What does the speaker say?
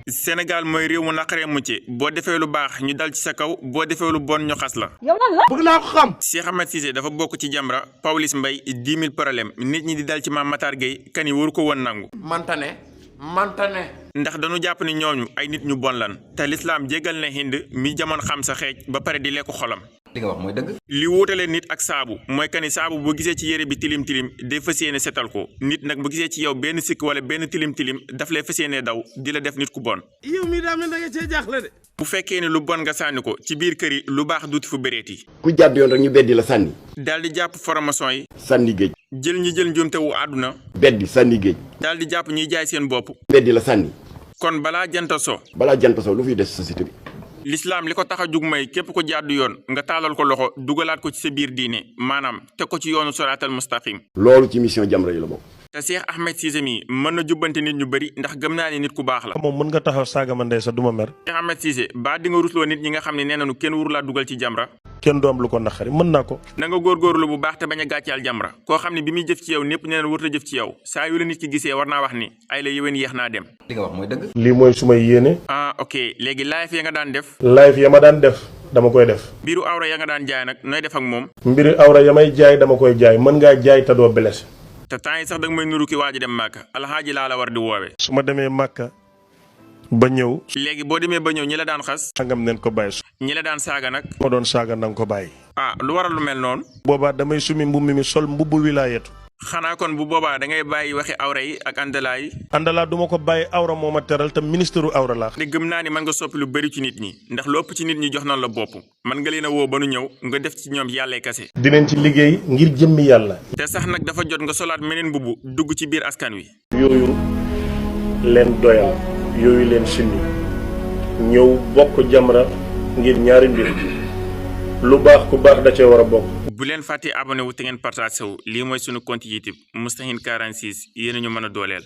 Sénégal mooy réew mu naqaree mucc boo defee lu baax ñu dal ci sa kaw boo defee lu bon ñu xas la. yow lan la. bëgg naa ko xam. Cheikh Ahmed Cissé dafa bokk ci Jamra Pawlish Mbaye 10 000 problème nit ñi di dal ci Mame Matar Gueye kan yi waru ko woon nangu. manta ne. ndax dañu jàpp ni ñooñu ay nit ñu bon lan te lislaam jégal na Hind mi jamoon xam sa xeej ba pare di lekku xolam. li nga wax mooy dëgg. li wuutale nit ak saabu mooy kani saabu bu gisee ci yére bi tilim tilim day fas yéene setal ko nit nag bu gisee ci yow benn sikk wala benn tilim tilim daf lay fas yéene daw di la def nit ku bon. yow mii daa mel da nga cee jaaxle de. bu fekkee ne lu bon nga sànni ko ci biir kër yi lu baax duuti fu bëreeti. ku jàdd yoon rek ñu beddi la sànni. daal di jàpp formation yi. sànni géej. jël ñi jël njuumte wu àdduna. beddi sànni géej. daal di jàpp ñiy jaay seen bopp. beddi la sànni. kon balaa janta so. balaa jant soo lu fiy des société bi. lislaam li ko tax a jug may képp ko jàddu yoon nga taalal ko loxo dugalaat ko ci sa biir diine maanaam teg ko ci yoonu soraatal mustaqim. loolu ci mission Jamra yi la bokk. te Cheikh Ahmed Cissé mi mën na jubbante nit ñu bëri ndax gëm naa ne nit ku baax la. moom mën nga taxaw saaga ma ndey sa duma mer. Cheikh Ahmed Cissé ba di nga rusloo nit ñi nga xam ne nee nañu kenn warulaa dugal ci Jamra. kenn du am lu ko naqari mën naa ko. na nga góorgóorlu bu baax te bañ a gàccaal Jamra koo xam ne bi muy jëf ci yow ñëpp nee na warut a jëf ci yow saa yu la nit ki gisee war naa wax ni ay la yéwén yéex naa dem. li nga wax mooy dëgg. lii mooy su may yéene. ah ok léegi live ya nga daan def. live ya ma daan def dama koy def. mbiru awra ya nga daan jaay nag nooy def ak moom. mbiri awra ya may jaay dama koy jaay mën ngaa jaay te doo blessé. te temps yi sax danga may nuru ki waa ji dem màkka alxaaji laa la war di woowe. su ma demee màkka ba ñëw. léegi boo demee ba ñëw ñi la daan xas. sangam neen ko bàyyi su. ñi la daan saaga nag. ma doon saaga nanga ko bàyyi. ah lu waral lu mel noonu. boobaa damay sumi mbubb mi sol mbubbu wilaayetu. xanaa kon bu boobaa da ngay bàyyi waxi awra yi ak àndalaa yi. àndalaa duma ko bàyyi awra moo ma teral te ministre awra laa. te gëm naa ni mën nga soppi lu bëri ci nit ñi ndax lu ëpp ci nit ñi jox nañ la bopp mën nga leen a woo ba nu ñëw nga def ci ñoom yàllay kase. dinañ ci liggéey ngir jëmmi yàlla. te sax nag dafa jot nga solaat meneen mbubb dugg ci biir askan wi. yooyu leen doyal yooyu leen simmi ñëw bokk Jamra ngir ñaari mbir lu baax ku baax da cee war a bokk. bu leen fàttee abonné wu te ngeen partage wu lii mooy sunu compte YouTube Moustahine 46 yéen a ñu mën a dooleel.